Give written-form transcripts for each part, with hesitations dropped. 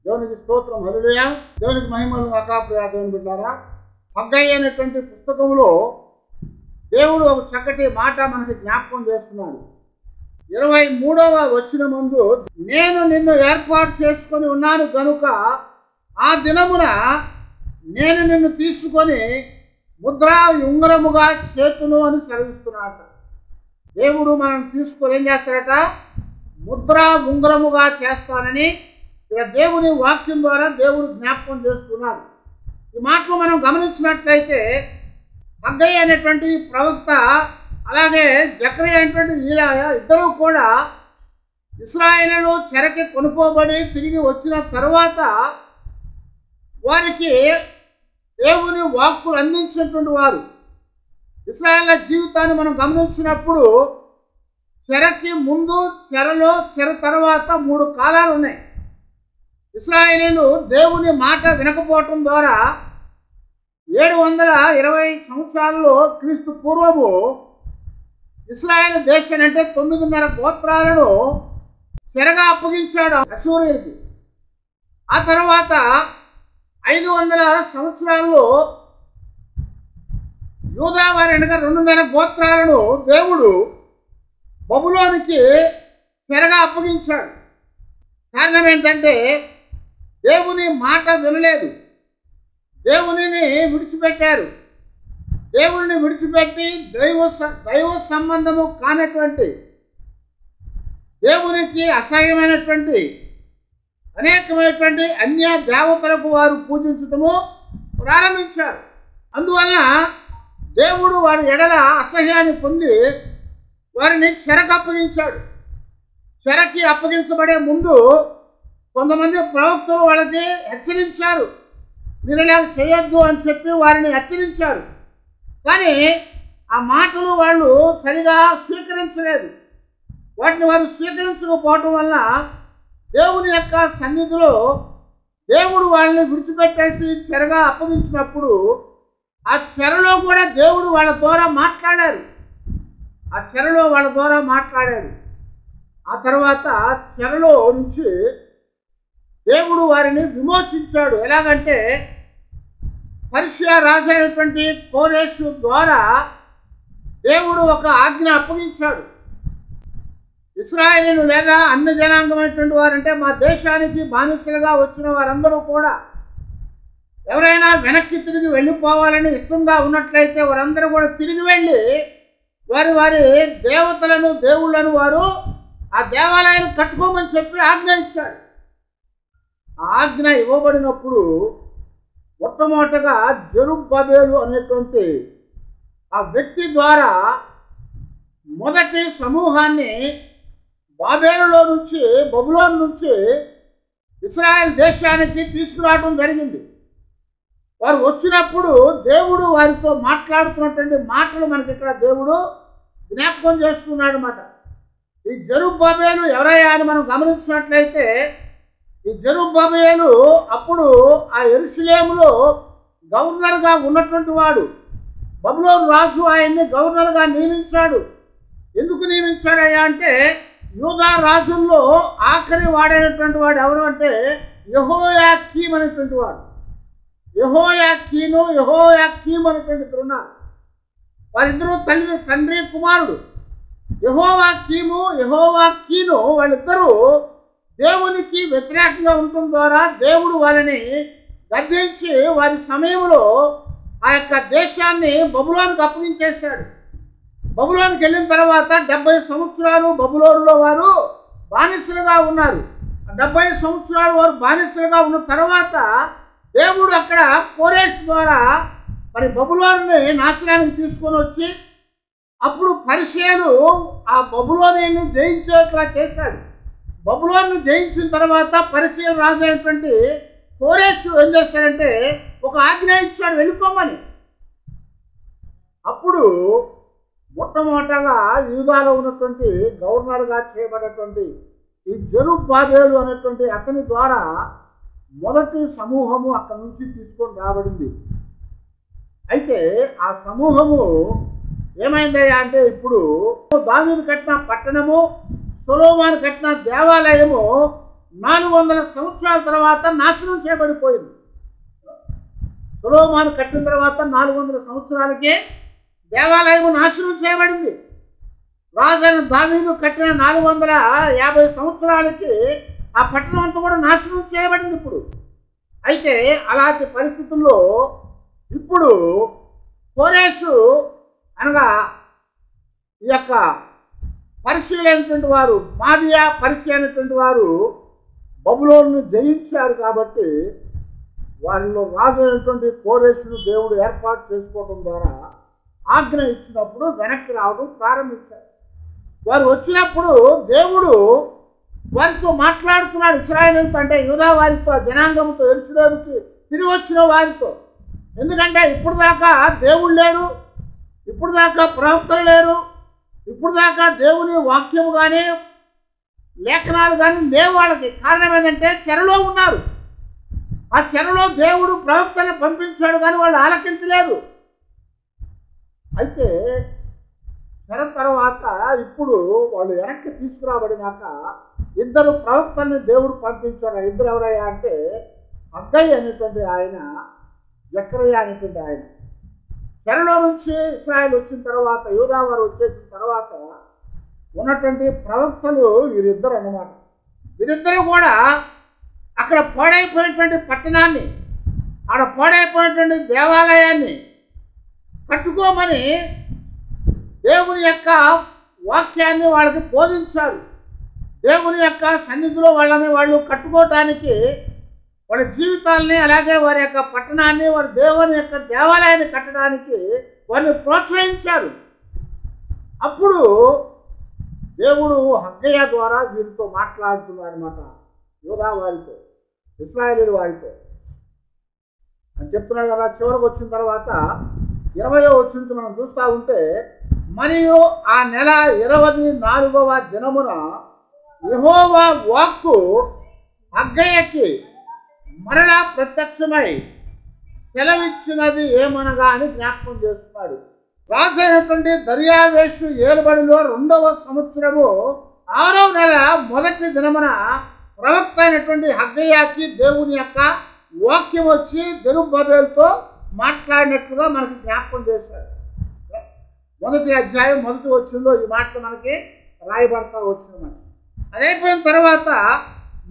దేవునికి స్తోత్రం, హల్లెలూయా. దేవునికి మహిమలు అకాప్రియా దేవుని బిడ్డారా. హగ్గయి అనేటువంటి పుస్తకంలో దేవుడు ఒక చక్కటి మాట మనకి జ్ఞాపకం చేస్తున్నాడు. 23వ వచనమందు, నేను నిన్ను ఏర్పాటు చేసుకొని ఉన్నాను గనుక ఆ దినమున నేను నిన్ను తీసుకొని ముద్రా ఉంగరముగా చేతును అని సెలవిస్తున్నాడట. దేవుడు మనం తీసుకొని ఏం చేస్తాడట? ముద్రా ఉంగరముగా చేస్తానని ఇక్కడ దేవుని వాక్యం ద్వారా దేవుడు జ్ఞాపకం చేస్తున్నాడు. ఈ మాటలు మనం గమనించినట్లయితే హగ్గయి అనేటువంటి ప్రవక్త అలాగే జకరియా అనేటువంటి ఈలాయా ఇద్దరూ కూడా ఇశ్రాయేలు చెరకి కొనుక్కోబడి తిరిగి వచ్చిన తర్వాత వారికి దేవుని వాక్కులు అందించినటువంటి వారు. ఇశ్రాయేళ్ల జీవితాన్ని మనం గమనించినప్పుడు చెరకి ముందు, చెర తర్వాత 3 కాలాలు ఉన్నాయి. ఇశ్రాయేలీలు దేవుని మాట వినకపోవటం ద్వారా 720 సంవత్సరాల్లో క్రీస్తు పూర్వము ఇశ్రాయేల్ దేశాన్ని అంటే 9.5 గోత్రాలను చెరగా అప్పగించాడు అష్షూరీయులకి. ఆ తర్వాత 500 సంవత్సరాల్లో యూదా వారి అనగా 2.5 గోత్రాలను దేవుడు బబులోనికి చెరగా అప్పగించాడు. కారణం ఏంటంటే దేవుని మాట వినలేదు, దేవునిని విడిచిపెట్టారు. దేవుని విడిచిపెట్టి దైవ సంబంధము కానటువంటి దేవునికి అసహ్యమైనటువంటి అనేకమైనటువంటి అన్య దేవతలకు వారు పూజించటము ప్రారంభించారు. అందువలన దేవుడు వారి ఎడల అసహ్యాన్ని పొంది వారిని చెరకు అప్పగించాడు. చెరకి అప్పగించబడే ముందు కొంతమంది ప్రవక్తలు వాళ్ళకి హెచ్చరించారు, మీరు ఇలా చేయొద్దు అని చెప్పి వారిని హెచ్చరించారు. కానీ ఆ మాటలు వాళ్ళు సరిగా స్వీకరించలేదు. వాటిని వారు స్వీకరించకపోవటం వల్ల దేవుని యొక్క సన్నిధిలో దేవుడు వాళ్ళని విడిచిపెట్టేసి చెరగా అప్పగించినప్పుడు ఆ చెరలో కూడా దేవుడు వాళ్ళ ద్వారా మాట్లాడారు. ఆ తర్వాత చెరలో నుంచి దేవుడు వారిని విమోచించాడు. ఎలాగంటే పర్షియా రాజు అయినటువంటి కోరేషు ద్వారా దేవుడు ఒక ఆజ్ఞ అప్పగించాడు. ఇశ్రాయేలీయులు లేదా అన్ని జనాంగమైనటువంటి వారంటే మా దేశానికి బానిసలుగా వచ్చిన వారందరూ కూడా ఎవరైనా వెనక్కి తిరిగి వెళ్ళిపోవాలని ఇష్టంగా ఉన్నట్లయితే వారందరూ కూడా తిరిగి వెళ్ళి వారి వారి దేవతలను దేవుళ్ళను వారు ఆ దేవాలయాన్ని కట్టుకోమని చెప్పి ఆజ్ఞ ఇచ్చాడు. ఆ ఆజ్ఞ ఇవ్వబడినప్పుడు మొట్టమొదటగా జెరుబ్బబేలు అనేటువంటి ఆ వ్యక్తి ద్వారా మొదటి సమూహాన్ని బబులోను నుంచి ఇశ్రాయేల్ దేశానికి తీసుకురావడం జరిగింది. వారు వచ్చినప్పుడు దేవుడు వారితో మాట్లాడుతున్నటువంటి మాటలు మనకి ఇక్కడ దేవుడు జ్ఞాపకం చేస్తున్నాడు అన్నమాట. ఈ జెరుబ్బబేలు ఎవరయ్యా అని మనం గమనించినట్లయితే ఈ జెరుబ్బబేలు అప్పుడు ఆ యెరూషలేములో గవర్నర్గా ఉన్నటువంటి వాడు. బబులోను రాజు ఆయన్ని గవర్నర్గా నియమించాడు. ఎందుకు నియమించాడయ్యా అంటే యూదా రాజుల్లో ఆఖరి వాడైనటువంటి వాడు ఎవరు అంటే యెహోయాకీము అనేటువంటి వాడు. యెహోయాకీము అనేటువంటి ఉన్నారు. వారిద్దరూ తండ్రి కుమారుడు. యెహోయాకీను వాళ్ళిద్దరూ దేవునికి వ్యతిరేకంగా ఉండటం ద్వారా దేవుడు వారిని గద్దించి వారి సమయంలో ఆ యొక్క దేశాన్ని బబులోనికి అప్పగించేశాడు. బబులోనికి వెళ్ళిన తర్వాత 70 సంవత్సరాలు బబులోనులో వారు బానిసలుగా ఉన్నారు. 70 సంవత్సరాలు వారు బానిసలుగా ఉన్న తర్వాత దేవుడు అక్కడ కోరేష్ ద్వారా మరి బబులోనుని నాశనానికి తీసుకొని వచ్చి అప్పుడు పరిషేలు ఆ బబులోనిని జయించేట్లా చేశాడు. బబులోను జయించిన తర్వాత పరిషేలు రాజు అయినటువంటి కోరేష్ ఏం చేశాడంటే ఒక ఆజ్ఞ ఇచ్చాడు, వెళ్ళిపోమని. అప్పుడు మొట్టమొదటగా యూదాలో ఉన్నటువంటి గవర్నర్గా చేయబడినటువంటి ఈ జెరుబ్బబేలు అనేటువంటి అతని ద్వారా మొదటి సమూహము అక్కడి నుంచి తీసుకొని రాబడింది. అయితే ఆ సమూహము ఏమైందయ్యా అంటే ఇప్పుడు దావీదు కట్టిన పట్టణము, సొలొమోను కట్టిన దేవాలయము 400 సంవత్సరాల తర్వాత నాశనం చేయబడిపోయింది. సొలొమోను కట్టిన తర్వాత 400 సంవత్సరాలకే దేవాలయం నాశనం చేయబడింది. రాజైన దావీదు కట్టిన 450 సంవత్సరాలకి ఆ పట్టణం అంతా కూడా నాశనం చేయబడింది ఇప్పుడు. అయితే అలాంటి పరిస్థితుల్లో ఇప్పుడు కోరేషు అనగా ఈ యొక్క పరిశీలైనటువంటి వారు, మాదియా పరిశీలైనటువంటి వారు బబులోను జయించారు. కాబట్టి వారిలో రాజు అయినటువంటి కోరేషును దేవుడు ఏర్పాటు చేసుకోవడం ద్వారా ఆజ్ఞ ఇచ్చినప్పుడు వెనక్కి రావడం ప్రారంభించారు. వారు వచ్చినప్పుడు దేవుడు వారితో మాట్లాడుతున్నాడు. ఇశ్రాయేలుతో అంటే యూదా వారితో, జనాంగంతో, యెరూషలేముకి తిరిగి వచ్చిన వారితో. ఎందుకంటే ఇప్పుడు దాకా దేవుడు లేడు, ఇప్పుడు దాకా ప్రవక్తలు లేరు, ఇప్పుడు దాకా దేవుని వాక్యము కానీ లేఖనాలు కానీ లేవు వాళ్ళకి. కారణం ఏంటంటే చెరలో ఉన్నారు. ఆ చెరలో దేవుడు ప్రవక్తలను పంపించాడు కానీ వాళ్ళు ఆలకించలేదు. అయితే చెర తర్వాత ఇప్పుడు వాళ్ళు వెనక్కి తీసుకురాబడినాక 2 ప్రవక్తల్ని దేవుడు పంపించాడు. 2 ఎవరయ్యా అంటే హగ్గయి అనేటువంటి ఆయన, జకర్యా అనేటువంటి ఆయన. చెరలో నుంచి ఇశ్రాయేలు వచ్చిన తర్వాత, యూదా వారు వచ్చేసిన తర్వాత ఉన్నటువంటి ప్రవక్తలు వీరిద్దరు అన్నమాట. వీరిద్దరూ కూడా అక్కడ పాడైపోయినటువంటి పట్టణాన్ని, ఆడ పాడైపోయినటువంటి దేవాలయాన్ని కట్టుకోమని దేవుని యొక్క వాక్యాన్ని వాళ్ళకి బోధించారు. దేవుని యొక్క సన్నిధిలో వాళ్ళు కట్టుకోవటానికి వాళ్ళ జీవితాలని, అలాగే వారి యొక్క పట్టణాన్ని, వారి దేవుని యొక్క దేవాలయాన్ని కట్టడానికి వారిని ప్రోత్సహించారు. అప్పుడు దేవుడు హగ్గయ్య ద్వారా వీరితో మాట్లాడుతున్నాడు అన్నమాట. యూదా వారితో, ఇశ్రాయేలు వారితో అని చెప్తున్నాడు కదా. చివరికి వచ్చిన తర్వాత 20వ వచనం మనం చూస్తూ ఉంటే, మరియు ఆ నెల 24వ దినమున యెహోవా వాక్కు హగ్గయ్యకి మరలా ప్రత్యక్షమై సెలవిచ్చినది ఏమనగా అని జ్ఞాపకం చేస్తున్నాడు. రాజైనటువంటి దర్యావేషు ఏలుబడిలో 2వ సంవత్సరము 6వ నెల 1వ దినమున ప్రవక్త అయినటువంటి హగ్గయ్యకి దేవుని యొక్క వాక్యం వచ్చి జెరుబ్బేబెలుతో మాట్లాడినట్లుగా మనకి జ్ఞాపకం చేశాడు. 1వ అధ్యాయం 1వ వచనంలో ఈ మాటలు మనకి రాయబడతా వచ్చింది. అదైపోయిన తర్వాత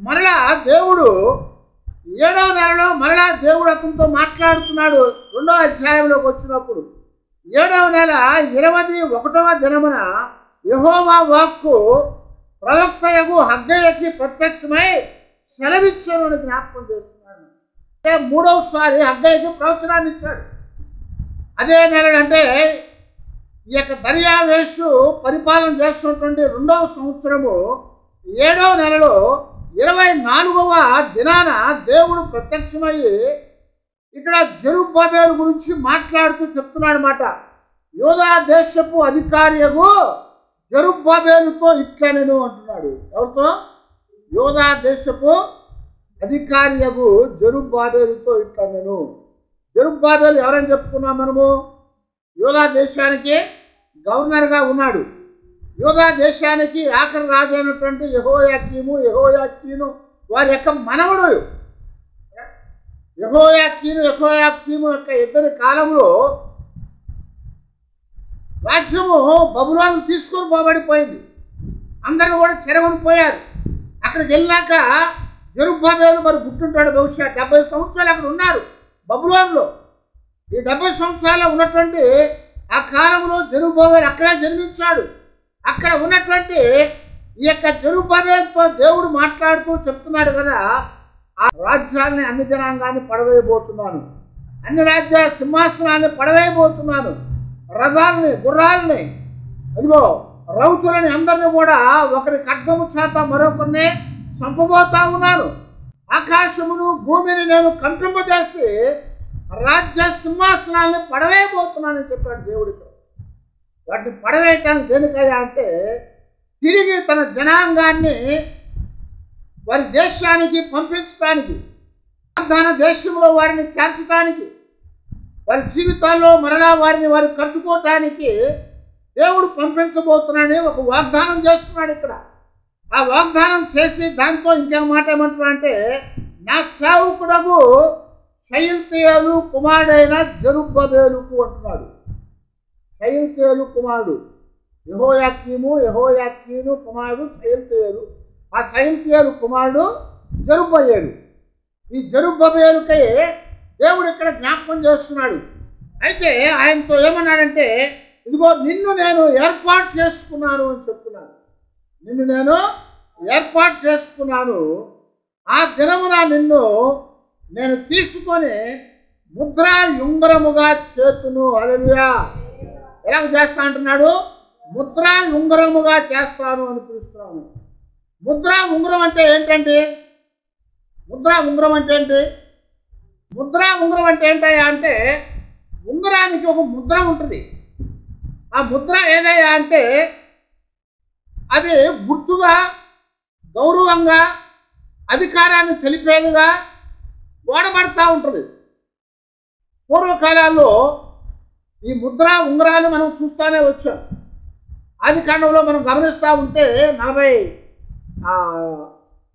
మరలా దేవుడు 7వ నెలలో మరలా దేవుడు అతనితో మాట్లాడుతున్నాడు. 2వ అధ్యాయంలోకి వచ్చినప్పుడు 7వ నెల 21వ దినమున యెహోవా వాక్కు ప్రవక్తయగు హగ్గయ్యకి ప్రత్యక్షమై సెలవిచ్చాను అని జ్ఞాపకం చేస్తున్నాడు. అంటే 3వసారి హగ్గయ్యకి ప్రవచనాన్ని ఇచ్చాడు. అదే నెల అంటే ఈ యొక్క దర్యావేషు పరిపాలన చేస్తున్నటువంటి 2వ సంవత్సరము 7వ నెలలో 24వ దినాన దేవుడు ప్రత్యక్షమయ్యి ఇక్కడ జెరుబ్బేబెలు గురించి మాట్లాడుతూ చెప్తున్నాడు అన్నమాట. యూదా దేశపు అధికారియగు జెరుబ్బేబెలుతో ఇట్లనెను అంటున్నాడు. ఎవరితో? యూదా దేశపు అధికారియగు జెరుబ్బేబెలుతో ఇట్లనెను. జెరుబ్బేబెలు ఎవరని చెప్పుకున్నాం మనము? యూదా దేశానికి గవర్నర్గా ఉన్నాడు. యూదా దేశానికి ఆఖరి రాజు అయినటువంటి యెహోయాకీను వారి యొక్క మనవడు. యెహోయాకీను యొక్క ఇద్దరి కాలంలో రాజ్యము బబులోనుకు తీసుకొని పోబడిపోయింది. అందరూ కూడా చెరగొనిపోయారు. అక్కడికి వెళ్ళాక జెరుబ్బేబెలు మరి గుర్తుంటాడు, బహుశా 70 సంవత్సరాలు అక్కడ ఉన్నారు బబులోనులో. ఈ 70 సంవత్సరాలు ఉన్నటువంటి ఆ కాలంలో జెరుబ్బేబెలు అక్కడే జన్మించాడు. అక్కడ ఉన్నటువంటి ఈ యొక్క జెరుబ్బేబెలుతో దేవుడు మాట్లాడుతూ చెప్తున్నాడు కదా, ఆ రాజ్యాలని, అన్ని జనాంగాన్ని పడవేయబోతున్నాను, అన్ని రాజ్యాల సింహాసనాన్ని పడవేయబోతున్నాను, రథాలని, గుర్రాలని, అదిగో రౌతులని అందరినీ కూడా ఒకరి ఖడ్గము చేత మరొకరిని చంపబోతా ఉన్నాను. ఆకాశమును భూమిని నేను కంపింపజేసి రాజ్య సింహాసనాన్ని పడవేయబోతున్నానని చెప్పాడు దేవుడితో. వాటిని పడవేయటానికి దేనికయ్యా అంటే తిరిగి తన జనాంగాన్ని వారి దేశానికి పంపించడానికి, వాగ్దాన దేశంలో వారిని చేర్చడానికి, వారి జీవితాల్లో మరలా వారు కట్టుకోవటానికి దేవుడు పంపించబోతున్నాడని ఒక వాగ్దానం చేస్తున్నాడు ఇక్కడ. ఆ వాగ్దానం చేసి దాంతో ఇంకేం మాట ఏమంటున్నా అంటే నా సేవకుడగు షయల్తీయేలు కుమారుడైన జెరుబ్బేలుకు అంటున్నాడు. షయల్తీయేలు కుమారుడు యెహోయాకీను కుమారుడు షయల్తీయేలు. ఆ షయల్తీయేలు కుమారుడు జెరుబ్బయేలు. ఈ జెరుబ్బేలుకే దేవుడు ఇక్కడ జ్ఞాపకం చేస్తున్నాడు. అయితే ఆయనతో ఏమన్నాడంటే ఇదిగో నిన్ను నేను ఏర్పాటు చేసుకున్నాను అని చెప్తున్నాను. నిన్ను నేను ఏర్పాటు చేసుకున్నాను. ఆ దినమున నిన్ను నేను తీసుకొని ముద్రా ఉంగరముగా చేతును. హల్లెలూయా. ఎలాగ చేస్తా అంటున్నాడు? ముద్రా ఉంగరముగా చేస్తాను అని పిలుస్తున్నాను. ముద్రా ఉంగరం అంటే ఏంటండి? ముద్రా ఉంగరం అంటే ఏంటి? ముద్రా ఉంగరం అంటే ఏంటయ్యా అంటే ఉంగరానికి ఒక ముద్ర ఉంటుంది. ఆ ముద్ర ఏదయ్యా అంటే అది గుర్తుగా, గౌరవంగా, అధికారాన్ని తెలిపేదిగా వాడబడతా ఉంటుంది. పూర్వకాలాల్లో ఈ ముద్రా ఉంగరాలు మనం చూస్తూనే వచ్చాం. ఆది కాండంలో మనం గమనిస్తూ ఉంటే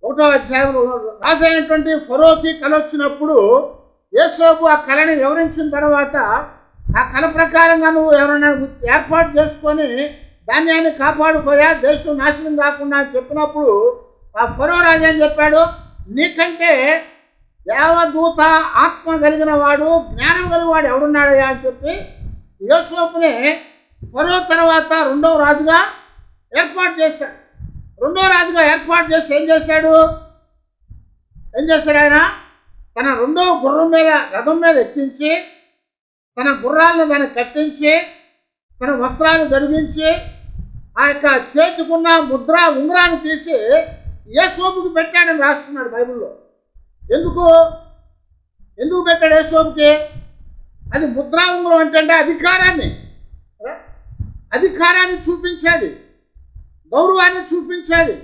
41వ అధ్యాయంలో రాజు అయినటువంటి ఫరోకి కల వచ్చినప్పుడు యోసేపు ఆ కళని వివరించిన తర్వాత ఆ కళ ప్రకారంగా నువ్వు ఎవరైనా ఏర్పాటు చేసుకొని ధాన్యాన్ని కాపాడుకోయా, దేశం నాశనం కాకుండా అని చెప్పినప్పుడు ఆ ఫరో రాజు ఏం చెప్పాడు? నీకంటే దేవదూత ఆత్మ కలిగిన వాడు, జ్ఞానం కలిగిన వాడు ఎవడున్నాడయ్యా అని చెప్పి యోసేపుని ఫరో తర్వాత రెండవ రాజుగా ఏర్పాటు చేశాడు. రెండో రాజుగా ఏర్పాటు చేసి ఏం చేశాడు ఆయన? తన రెండో గుర్రం మీద, రథం మీద ఎక్కించి తన గుర్రాలను దాన్ని కట్టించి తన వస్త్రాన్ని గడిగించి ఆ యొక్క చేతుకున్న ముద్ర ఉంగరాన్ని తీసి యోసేపుకి పెట్టాడని రాస్తున్నాడు బైబిల్లో. ఎందుకు పెట్టాడు యోసేపుకి? అది ముద్రా ఉంగరం అంటే అధికారాన్ని చూపించేది, గౌరవాన్ని చూపించేది,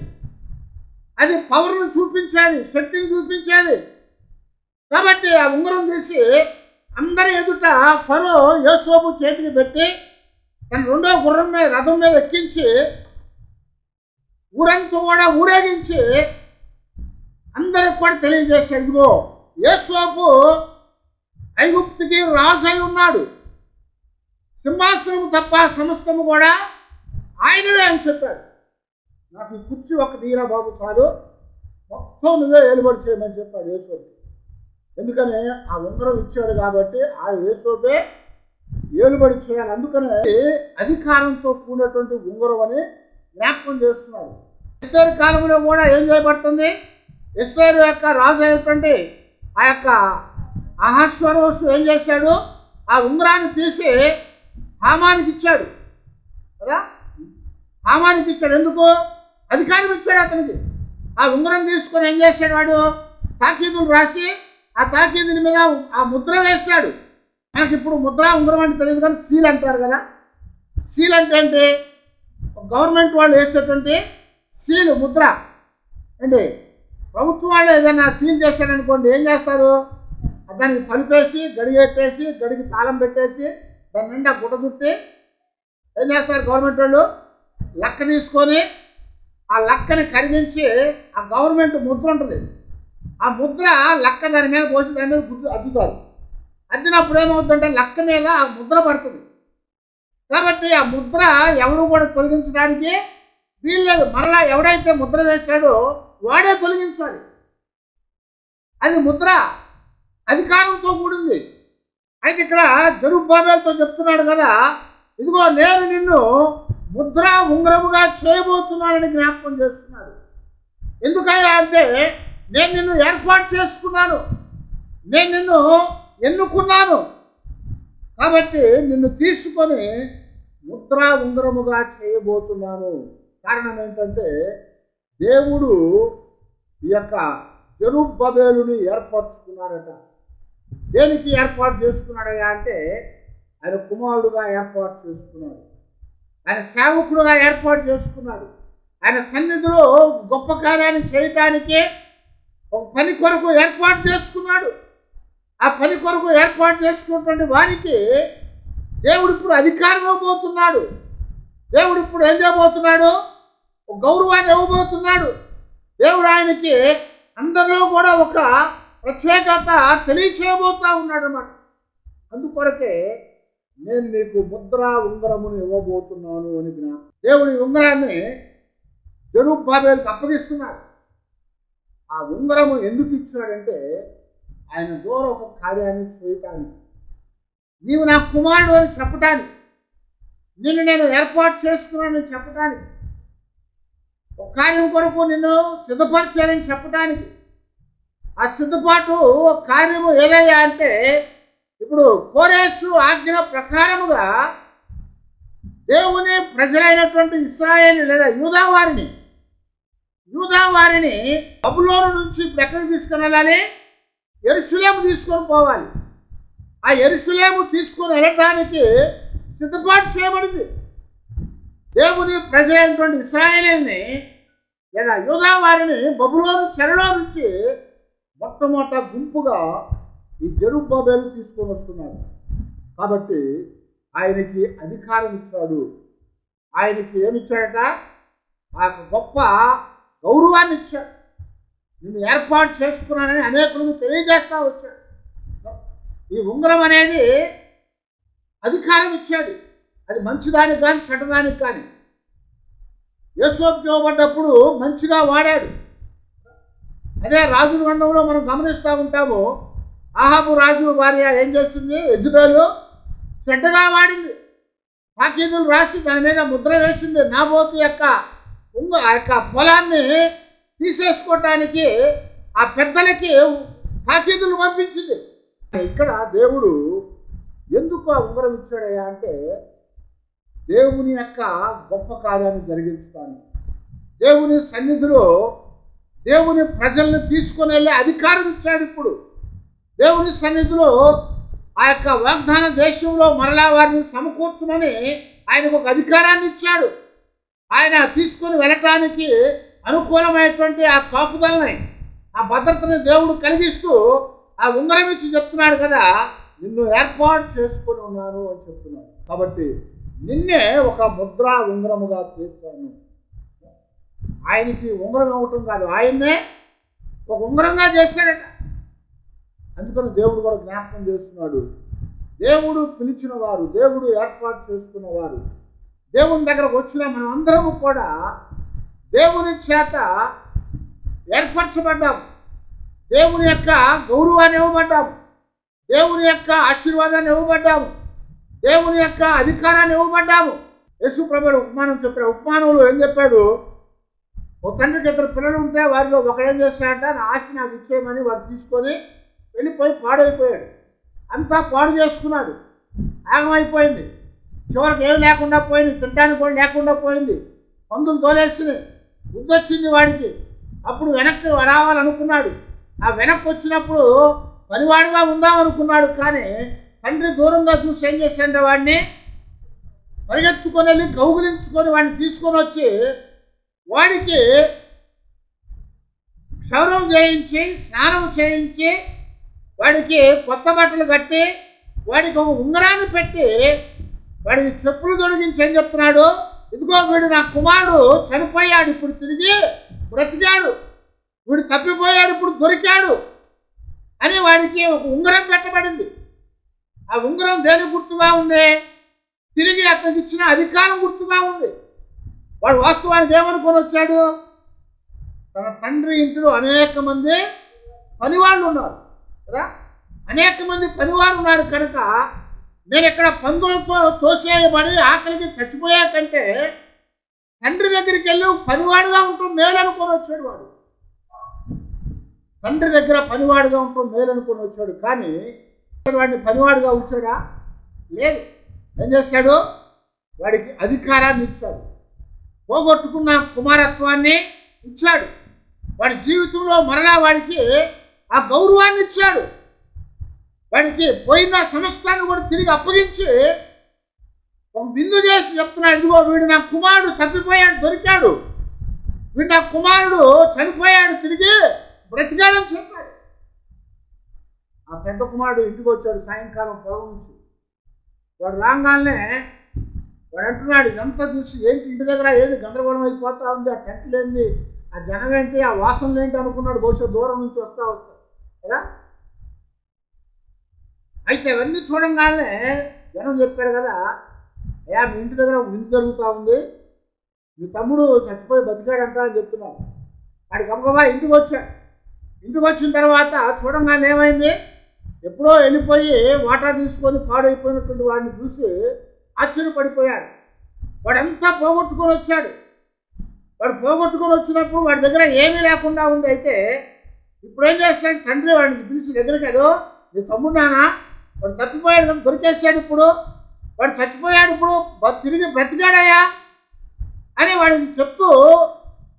అది పవర్ను చూపించేది, శక్తిని చూపించేది. కాబట్టి ఆ ఉంగరం తీసి అందరి ఎదుట ఫరో యోసేపు చేతికి పెట్టి తన రెండో గుర్రం మీద, రథం మీద ఎక్కించి ఊరంతా కూడా ఊరేగించి అందరికి కూడా తెలియజేశాడు, ఇదిగో యోసేపు ఐగుప్తుకి రాజు అయి ఉన్నాడు, సింహాసనం తప్ప సమస్తము కూడా ఆయనవే అని చెప్పాడు. నాకు ఈ కుర్చీ ఒక తీరా బాబు చాలు, మొత్తం నువ్వే ఏలుబడి చేయమని చెప్పాడు యోసేపు. ఎందుకని ఆ ఉంగరం ఇచ్చాడు కాబట్టి ఆ యోసేపే ఏలుబడి చేయాలి. అందుకనే అధికారంతో కూడినటువంటి ఉంగరం అని జ్ఞాపకం చేస్తున్నాడు. ఎస్తేరు కాలంలో కూడా ఏం చేయబడుతుంది? ఎస్తేరు యొక్క రాజు అయినటువంటి ఆ యొక్క అహష్వేరోషు ఏం చేశాడు? ఆ ఉంగరాన్ని తీసి హామానికి ఇచ్చాడు కదా. హామానికి ఇచ్చాడు. ఎందుకు? అధికారం ఇచ్చాడు అతనికి. ఆ ఉంగరం తీసుకొని ఏం చేశాడు? వాడు తాకీదులు రాసి ఆ తాకీదుల మీద ఆ ముద్ర వేశాడు. మనకి ఇప్పుడు ముద్ర ఉంగరం అంటే తెలియదు కానీ సీల్ అంటారు కదా. సీల్ అంటే ఏంటి? గవర్నమెంట్ వాళ్ళు వేసేటువంటి సీలు, ముద్ర అండి. ప్రభుత్వం వాళ్ళు ఏదైనా సీల్ చేశారనుకోండి, ఏం చేస్తారు? దానికి తలుపేసి, గడిగెట్టేసి, గడికి తాళం పెట్టేసి, దాని నిండా గుడ్డ చుట్టి ఏం చేస్తారు? గవర్నమెంట్ వాళ్ళు లక్క తీసుకొని ఆ లక్కని కరిగించి ఆ గవర్నమెంట్ ముద్ర ఉంటుంది, ఆ ముద్ర లక్క దాని మీద పోసి దాని మీద గుడ్డు అద్దుతారు. అద్దినప్పుడు ఏమవుతుందంటే లక్క మీద ఆ ముద్ర పడుతుంది. కాబట్టి ఆ ముద్ర ఎవడు కూడా తొలగించడానికి వీల్లేదు. మరలా ఎవడైతే ముద్ర వేశాడో వాడే తొలగించాలి. అది ముద్ర అధికారంతో కూడింది. అయితే ఇక్కడ జెరుబ్బేలుతో చెప్తున్నాడు కదా, ఇదిగో నేను నిన్ను ముద్ర ఉంగరముగా చేయబోతున్నానని జ్ఞాపకం చేస్తున్నాడు. ఎందుకయ్యా అంటే నేను నిన్ను ఏర్పాటు చేసుకున్నాను, నేను నిన్ను ఎన్నుకున్నాను, కాబట్టి నిన్ను తీసుకొని ముద్ర ఉంగరముగా చేయబోతున్నాను. కారణం ఏంటంటే దేవుడు ఈ యొక్క జెరుబ్బేలుని ఏర్పరచుకున్నాడట. దేనికి ఏర్పాటు చేసుకున్నాడయ్యా అంటే ఆయన కుమారుడుగా ఏర్పాటు చేసుకున్నాడు, ఆయన సేవకుడుగా ఏర్పాటు చేసుకున్నాడు. ఆయన సన్నిధిలో గొప్ప కార్యాన్ని చేయటానికి ఒక పని కొరకు ఏర్పాటు చేసుకున్నాడు. ఆ పని కొరకు ఏర్పాటు చేసుకున్నటువంటి వారికి దేవుడు ఇప్పుడు అధికారం ఇవ్వబోతున్నాడు. దేవుడు ఇప్పుడు ఏం చేయబోతున్నాడు? ఒక గౌరవాన్ని ఇవ్వబోతున్నాడు. దేవుడు ఆయనకి అందరిలో కూడా ఒక ప్రత్యేకత తెలియచేయబోతా ఉన్నాడు అన్నమాట. అందుకొరకే నేను నీకు ముద్ర ఉంగరమును ఇవ్వబోతున్నాను అని జ్ఞాపకం. దేవుడి ఉంగరాన్ని జెరుబ్బాబెలుకు అప్పగిస్తున్నాడు. ఆ ఉంగరము ఎందుకు ఇచ్చాడంటే ఆయన ద్వారా ఒక కార్యాన్ని చేయటానికి, నీవు నా కుమారుడు అని చెప్పటానికి, నిన్ను నేను ఏర్పాటు చేసుకున్నానని చెప్పటానికి, ఒక కార్యం కొరకు నిన్ను సిద్ధపరిచానని చెప్పటానికి. ఆ సిద్ధపాటు కార్యము ఏదయ్యా అంటే, ఇప్పుడు కోరేసు ఆజ్ఞ ప్రకారముగా దేవుని ప్రజలైనటువంటి ఇశ్రాయేలు లేదా యూదా వారిని బబులోను నుంచి ఇప్పుడు ఎక్కడికి తీసుకుని వెళ్ళాలి? యెరూషలేము తీసుకొని పోవాలి. ఆ యెరూషలేము తీసుకొని వెళ్ళటానికి సిద్ధపాటు చేయబడింది. దేవుని ప్రజలైనటువంటి ఇశ్రాయేలుని లేదా యూదా వారిని బబులోను చెరలో నుంచి మొట్టమొదట గుంపుగా ఈ జెరుబ్బాబెలు తీసుకొని వస్తున్నాడు. కాబట్టి ఆయనకి అధికారం ఇచ్చాడు. ఆయనకి ఏమిచ్చాడట? ఆ గొప్ప గౌరవాన్ని ఇచ్చాడు. నిన్ను ఏర్పాటు చేసుకున్నానని అనేకులకు తెలియజేస్తా వచ్చాడు. ఈ ఉంగరం అనేది అధికారం ఇచ్చేది. అది మంచిదానికి కానీ చెడ్డదానికి కానీ. యేసోపు ఇవ్వబడ్డప్పుడు మంచిగా వాడాడు. అదే రాజుల గ్రంథంలో మనం గమనిస్తూ ఉంటాము. ఆహాబు రాజు భార్య ఏం చేసింది? యెజెబెలు చెడ్డగా వాడింది. తాకీదులు రాసి దాని మీద ముద్ర వేసింది. నాబోతు యొక్క పొలాన్ని తీసేసుకోవటానికి ఆ పెద్దలకి తాకీదులు పంపించింది. ఇక్కడ దేవుడు ఎందుకు ఆ ఉంగరం ఇచ్చాడయ్యా అంటే, దేవుని యొక్క గొప్ప కార్యాన్ని జరిగించడానికి, దేవుని సన్నిధిలో దేవుని ప్రజల్ని తీసుకొని వెళ్ళే అధికారం ఇచ్చాడు. ఇప్పుడు దేవుని సన్నిధిలో ఆ యొక్క వాగ్దాన దేశంలో మరలా వారిని సమకూర్చమని ఆయనకు ఒక అధికారాన్ని ఇచ్చాడు. ఆయన తీసుకొని వెళ్ళటానికి అనుకూలమైనటువంటి ఆ కాపుదలని, ఆ భద్రతని దేవుడు కలిగిస్తూ ఆ ఉంగరం ఇచ్చి చెప్తున్నాడు కదా, నిన్ను ఏర్పాటు చేసుకొని ఉన్నాను అని చెప్తున్నాడు. కాబట్టి నిన్నే ఒక ముద్ర ఉంగరముగా చేశాను. ఆయనకి ఉంగరం ఇవ్వటం కాదు, ఆయన్నే ఒక ఉంగరంగా చేశాడట. అందుకని దేవుడు కూడా జ్ఞాపకం చేస్తున్నాడు. దేవుడు పిలిచిన వారు, దేవుడు ఏర్పాటు చేసుకున్నవారు, దేవుని దగ్గరకు వచ్చిన మనం అందరము కూడా దేవుని చేత ఏర్పరచబడ్డాము. దేవుని యొక్క గౌరవాన్ని ఇవ్వబడ్డాము. దేవుని యొక్క ఆశీర్వాదాన్ని ఇవ్వబడ్డాము. దేవుని యొక్క అధికారాన్ని ఇవ్వబడ్డాము. యేసు ప్రభువు ఉపమానం చెప్పాడు. ఉపమానంలో ఏం చెప్పాడు? ఒక తండ్రికి ఇద్దరు పిల్లలు ఉంటే వారిలో ఒకడేం చేశాడంట, నా ఆశ నాకు ఇచ్చేయమని వాడు తీసుకొని వెళ్ళిపోయి పాడైపోయాడు. అంతా పాడు చేసుకున్నాడు. ఆగమైపోయింది. చివరికి ఏమి లేకుండా పోయింది. తినడానికి కూడా లేకుండా పోయింది. పందులు తోలేసినాయి. బుద్ధి వచ్చింది వాడికి. అప్పుడు వెనక్కి రావాలనుకున్నాడు. ఆ వెనక్కి వచ్చినప్పుడు పనివాడుగా ఉందామనుకున్నాడు. కానీ తండ్రి దూరంగా చూసి ఏం చేశాడంటే వాడిని పరిగెత్తుకొని వెళ్ళి కౌగిలించుకొని వాడిని తీసుకొని వచ్చి వాడికి క్షౌరం చేయించి, స్నానం చేయించి, వాడికి కొత్త బట్టలు కట్టి, వాడికి ఒక ఉంగరాన్ని పెట్టి, వాడికి చెప్పులు తొలగించి ఏం చెప్తున్నాడు? ఇదిగో వీడు నా కుమారుడు చనిపోయాడు, ఇప్పుడు తిరిగి బ్రతికాడు, వీడు తప్పిపోయాడు, ఇప్పుడు దొరికాడు అని వాడికి ఒక ఉంగరం పెట్టబడింది. ఆ ఉంగరం దేని గుర్తుగా ఉంది? తిరిగి అతనికి ఇచ్చిన అధికారం గుర్తుగా ఉంది. వాడు వాస్తవానికి ఏమనుకొని వచ్చాడు? తన తండ్రి ఇంటిలో అనేక మంది పనివాళ్ళు ఉన్నారు కదా, అనేక మంది పనివాళ్ళు ఉన్నారు కనుక నేను ఇక్కడ పందులతో తోసేయబడి ఆకలికి చచ్చిపోయా కంటే తండ్రి దగ్గరికి వెళ్ళి పనివాడుగా ఉంటూ మేలు అనుకొని వచ్చాడు. వాడు తండ్రి దగ్గర పనివాడుగా ఉంటూ మేలు అనుకొని వచ్చాడు. కానీ వాడిని పనివాడుగా ఉంచాడా? లేదు. ఏం చేశాడు? వాడికి అధికారాన్ని ఇచ్చాడు. పోగొట్టుకున్న కుమారత్వాన్ని ఇచ్చాడు. వాడి జీవితంలో మరలా వాడికి ఆ గౌరవాన్ని ఇచ్చాడు. వాడికి పోయిన సమస్తాన్ని కూడా తిరిగి అప్పగించి ఒక విందు చేసి చెప్తున్నాడు, ఇదిగో వీడు నా కుమారుడు తప్పిపోయాడు, దొరికాడు, వీడు నా కుమారుడు చనిపోయాడు, తిరిగి బ్రతికాడని చెప్పాడు. ఆ పెద్ద కుమారుడు ఇంటికి వచ్చాడు సాయంకాలం పొలం నుంచి. వాడు రాగానే వాడు అంటున్నాడు, ఇదంతా చూసి ఏంటి ఇంటి దగ్గర ఏది గందరగోళం అయిపోతా ఉంది, ఆ టెంట్లు ఏంది, ఆ జనం ఏంటి, ఆ వాసనలు ఏంటి అనుకున్నాడు. బహుశా దూరం నుంచి వస్తా కదా. అయితే అవన్నీ చూడంగానే జనం చెప్పారు కదా, అయ్యా మీ ఇంటి దగ్గర విందు జరుగుతూ ఉంది, మీ తమ్ముడు చచ్చిపోయి బతికాడంట అని చెప్తున్నాడు. వాడి గబగబా ఇంటికి వచ్చాడు. ఇంటికి వచ్చిన తర్వాత చూడంగానే ఏమైంది, ఎప్పుడో వెళ్ళిపోయి వాటర్ తీసుకొని పాడైపోయినటువంటి వాడిని చూసి ఆశ్చర్యపడిపోయాడు. వాడంతా పోగొట్టుకొని వచ్చాడు. వాడు పోగొట్టుకొని వచ్చినప్పుడు వాడి దగ్గర ఏమీ లేకుండా ఉంది. అయితే ఇప్పుడు ఏం చేస్తాడు, తండ్రి వాడిని పిలిచి దగ్గరికి, ఏదో నీ తమ్ముడు నానా, వాడు తప్పిపోయాడు కదా, దొరికేసాడు, ఇప్పుడు వాడు చచ్చిపోయాడు, ఇప్పుడు తిరిగి బ్రతికాడయ్యా అని వాడికి చెప్తూ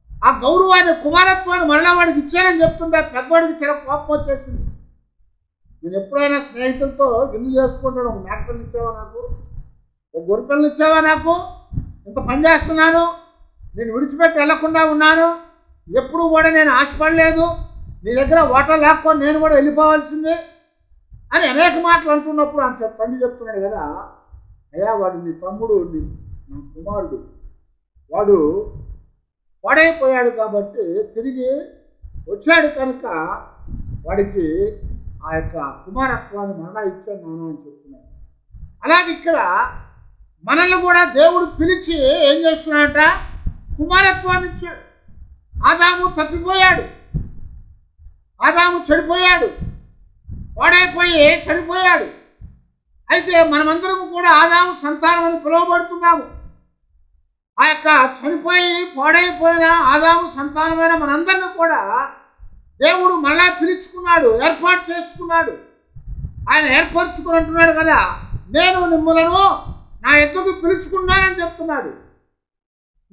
ఆ గౌరవాన్ని, కుమారత్వాన్ని మరలా వాడికి ఇచ్చానని చెప్తుంటే పెద్దవాడికి చాలా కోపం వచ్చేసింది. నేను ఎప్పుడైనా స్నేహితులతో విందు చేసుకుంటాను, ఒక మేకపిల్లని ఇచ్చావా నాకు, ఒక గొర్రెపిల్లని ఇచ్చావా నాకు, ఇంత పని చేస్తున్నాను, నేను విడిచిపెట్టి వెళ్లకుండా ఉన్నాను, ఎప్పుడు కూడా నేను ఆశపడలేదు, నీ దగ్గర ఓటర్ లాక్కొని నేను కూడా వెళ్ళిపోవాల్సిందే అని అనేక మాటలు అంటున్నప్పుడు అని తండ్రి చెప్తున్నాడు కదా, అయ్యా వాడు నీ తమ్ముడు, నా కుమారుడు, వాడు పాడైపోయాడు కాబట్టి తిరిగి వచ్చాడు కనుక వాడికి ఆ యొక్క కుమారత్వాన్ని మరలా ఇచ్చాను నాన్న అని చెప్తున్నాడు. అలాగే ఇక్కడ మనల్ని కూడా దేవుడు పిలిచి ఏం చేస్తున్నాడట, కుమారత్వాన్ని ఇచ్చాడు. ఆదాము తప్పిపోయాడు, ఆదాము చెడిపోయాడు, పాడైపోయి చనిపోయాడు. అయితే మనమందరం కూడా ఆదాము సంతానం అని పిలువబడుతున్నాము. ఆ యొక్క చనిపోయి పాడైపోయిన ఆదాము సంతానమైన మనందరినీ కూడా దేవుడు మళ్ళా పిలుచుకున్నాడు, ఏర్పాటు చేసుకున్నాడు. ఆయన ఏర్పరచుకుని అంటున్నాడు కదా, నేను మిమ్మలను నా ఎద్దుకు పిలుచుకున్నానని చెప్తున్నాడు,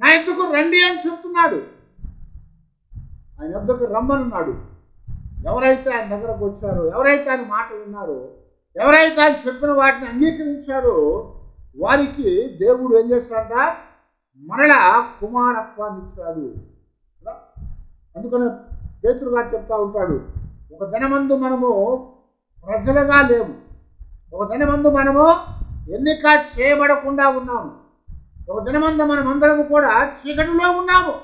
నా ఎద్దుకు రండి అని చెప్తున్నాడు. ఆయన ఎద్దుకు రమ్మనున్నాడు. ఎవరైతే ఆయన దగ్గరకు వచ్చారో, ఎవరైతే ఆయన మాట విన్నారో, ఎవరైతే ఆయన చెప్పిన వాటిని అంగీకరించారో వారికి దేవుడు ఏం చేస్తాడ, మరలా కుమారత్వాన్ని ఇచ్చాడు. అందుకనే పేతురు గారు చెప్తా ఉంటాడు, ఒక దినమందు మనము ప్రజలుగా లేము, ఒక దినమందు మనము ఎన్నిక చేయబడకుండా ఉన్నాము, ఒక దినమందు మనమందరము కూడా చీకటిలో ఉన్నాము,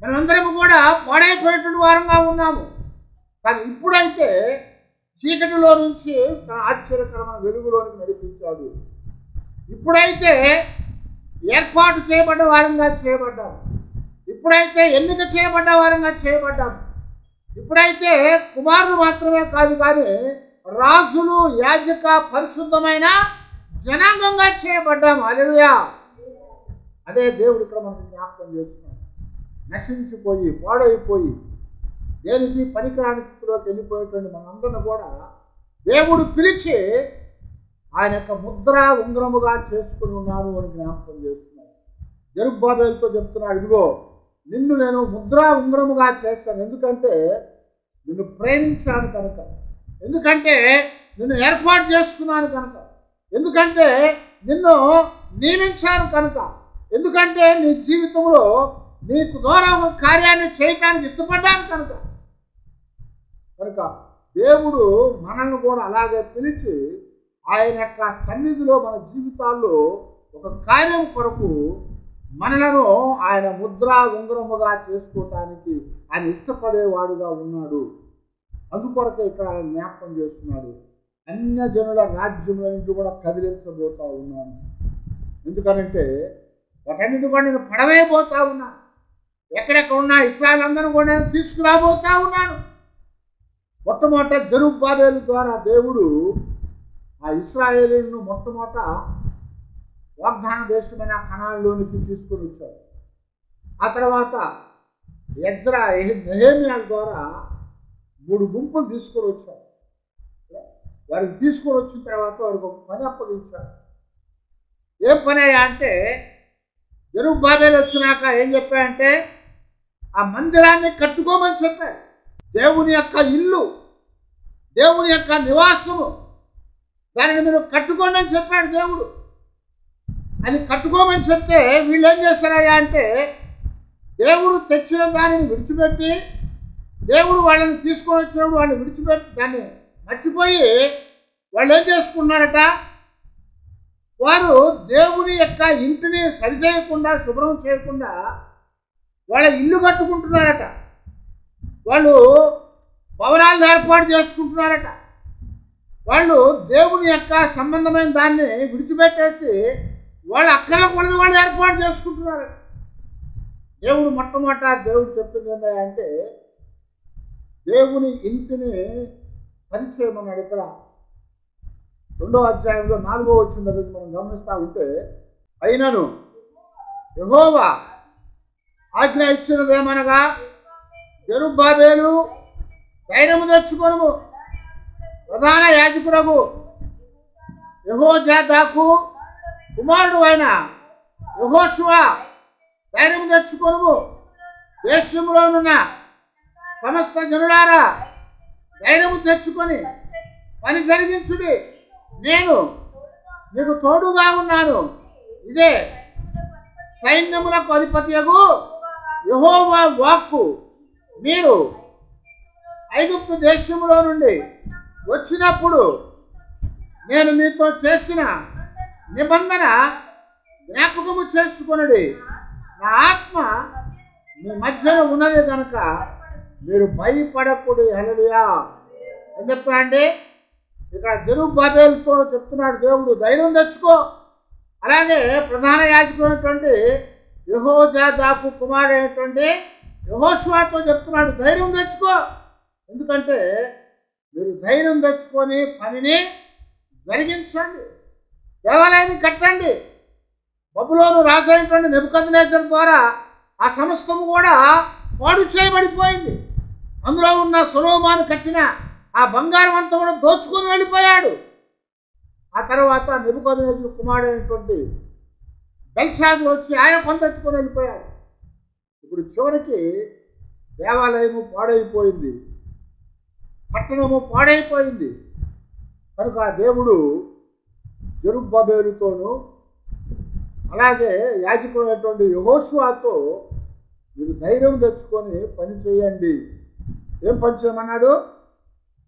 మనమందరము కూడా పాడైపోయేటువంటి వారంగా ఉన్నాము. కానీ ఇప్పుడైతే చీకటిలో నుంచి తన ఆశ్చర్యకరమైన వెలుగులోనికి నడిపించాడు. ఇప్పుడైతే ఏర్పాటు చేయబడ్డ వారంగా చేయబడ్డాము, ఇప్పుడైతే ఎన్నిక చేయబడ్డ వారంగా చేయబడ్డాము, ఇప్పుడైతే కుమారులు మాత్రమే కాదు కానీ రాజులు, యాజక, పరిశుద్ధమైన జనాంగంగా చేయబడ్డాము. హల్లెలూయా. అదే దేవుడు ఇక్కడ మనకు జ్ఞాపకం చేస్తున్నాడు. నశించిపోయి పాడైపోయి దేనికి పనికిరాని స్థితిలోకి వెళ్ళిపోయేటువంటి మనందరిని కూడా దేవుడు పిలిచి ఆయన యొక్క ముద్ర ఉంగరముగా చేసుకుని ఉన్నాను అని జ్ఞాపకం చేస్తున్నాడు. జెరుబ్బాబెలుతో చెప్తున్నాడు, ఇదిగో నిన్ను నేను ముద్ర ఉంగరముగా చేస్తాను, ఎందుకంటే నిన్ను ప్రేమించాను కనుక, ఎందుకంటే నిన్ను ఏర్పాటు చేసుకున్నాను కనుక, ఎందుకంటే నిన్ను నియమించాను కనుక, ఎందుకంటే నీ జీవితంలో నీకు ద్వారా ఒక కార్యాన్ని చేయటానికి ఇష్టపడ్డాను కనుక దేవుడు మనల్ని కూడా అలాగే పిలిచి ఆయన యొక్క సన్నిధిలో మన జీవితాల్లో ఒక కార్యం కొరకు మనలను ఆయన ముద్ర ఉంగరముగా చేసుకోవటానికి ఆయన ఇష్టపడేవాడుగా ఉన్నాడు. అందుకొరకే ఇక్కడ ఆయన జ్ఞాపకం చేస్తున్నాడు, అన్యజనుల రాజ్యంలో నుంచి కూడా కదిలించబోతా ఉన్నాను. ఎందుకనంటే వాటన్నిటి కూడా నేను పడవేయబోతా ఉన్నాను, ఎక్కడెక్కడ ఉన్న ఇశ్రాయేలు అందరూ కూడా నేను తీసుకురాబోతా ఉన్నాను. మొట్టమొదట జెరుబ్బాబెలు ద్వారా దేవుడు ఆ ఇశ్రాయేలును మొట్టమొదట వాగ్దాన దేశమైన కనానులోనికి తీసుకొని వచ్చాడు. ఆ తర్వాత ఎజ్రా, నెహెమ్యాల ద్వారా 3 గుంపులు తీసుకొని వచ్చాడు. వారికి తీసుకొని వచ్చిన తర్వాత వారికి ఒక పని అప్పగించాడు. ఏం పని అయ్యా అంటే, జెరుబ్బాబెలు వచ్చినాక ఏం చెప్పాడంటే ఆ మందిరాన్ని కట్టుకోమని చెప్పాడు. దేవుని యొక్క ఇల్లు, దేవుని యొక్క నివాసము, దానిని మీరు కట్టుకోండి అని చెప్పాడు దేవుడు. అది కట్టుకోమని చెప్తే వీళ్ళు ఏం చేశారయ్యా అంటే, దేవుడు తెచ్చిన దానిని విడిచిపెట్టి, దేవుడు వాళ్ళని తీసుకొని వచ్చినప్పుడు వాళ్ళని విడిచిపెట్టి దాన్ని మర్చిపోయి వాళ్ళు ఏం చేసుకున్నారట, వారు దేవుని యొక్క ఇంటిని సరిచేయకుండా, శుభ్రం చేయకుండా వాళ్ళ ఇల్లు కట్టుకుంటున్నారట. వాళ్ళు భవనాలను ఏర్పాటు చేసుకుంటున్నారట. వాళ్ళు దేవుని యొక్క సంబంధమైన దాన్ని విడిచిపెట్టేసి వాళ్ళు అక్కర్ల కొలది వాళ్ళు ఏర్పాటు చేసుకుంటున్నారట. దేవుడు మొట్టమొదట దేవుడు చెప్పింది ఏంటంటే దేవుని ఇంటిని పరిచయమన్నాడు. ఇక్కడ 2వ అధ్యాయంలో 4వ వచనం దగ్గర మనం గమనిస్తూ ఉంటే, అయినను యెహోవా ఆజ్ఞ ఇచ్చినదేమనగా జెరుబ్బాబెలు ధైర్యము తెచ్చుకొనుము, ప్రధాన యాజకుడగు యెహోజాదాకు కుమారుడు అయిన యెహోషువ ధైర్యము తెచ్చుకొనుము, దేశంలోనున్న సమస్త జనులారా ధైర్యము తెచ్చుకొని పని జరిగించుడి, నేను నీకు తోడుగా ఉన్నాను. ఇదే సైన్యములకు అధిపతియగు యెహోవా వాక్కు. మీరు ఐగుప్తు దేశంలో నుండి వచ్చినప్పుడు నేను మీతో చేసిన నిబంధన జ్ఞాపకము చేసుకొనుడి. నా ఆత్మ మీ మధ్యన ఉన్నది కనుక మీరు భయపడకూడదు. హల్లెలూయా. ఏం చెప్తున్నా అండి? ఇక్కడ జెరుబ్బాబెలుతో చెప్తున్నాడు దేవుడు, ధైర్యం తెచ్చుకో. అలాగే ప్రధాన యాజకుడైనటువంటి యెహోజాదాకు కుమారుడైనటువంటి యెహోషువతో చెప్తున్నాడు, ధైర్యం తెచ్చుకో. ఎందుకంటే మీరు ధైర్యం తెచ్చుకొని పనిని జరిగించండి, దేవాలయాన్ని కట్టండి. బబులోను రాజు అయినటువంటి నెబుకద్నెజరు ద్వారా ఆ సమస్తము కూడా పాడు చేయబడిపోయింది. అందులో ఉన్న సొలొమోను కట్టిన ఆ బంగారం అంతా కూడా దోచుకొని వెళ్ళిపోయాడు. ఆ తర్వాత నెబుకద్నెజరు కుమారుడైనటువంటి బెల్షాజరు వచ్చి ఆయన కొంతెత్తుకొని వెళ్ళిపోయాడు. ఇప్పుడు చివరికి దేవాలయము పాడైపోయింది, పట్టణము పాడైపోయింది. కనుక దేవుడు జెరుబ్బాబెలుతోనూ అలాగే యాజకుడైనటువంటి యెహోషువతో మీరు ధైర్యం తెచ్చుకొని పని చేయండి. ఏం పని చేయమన్నాడు?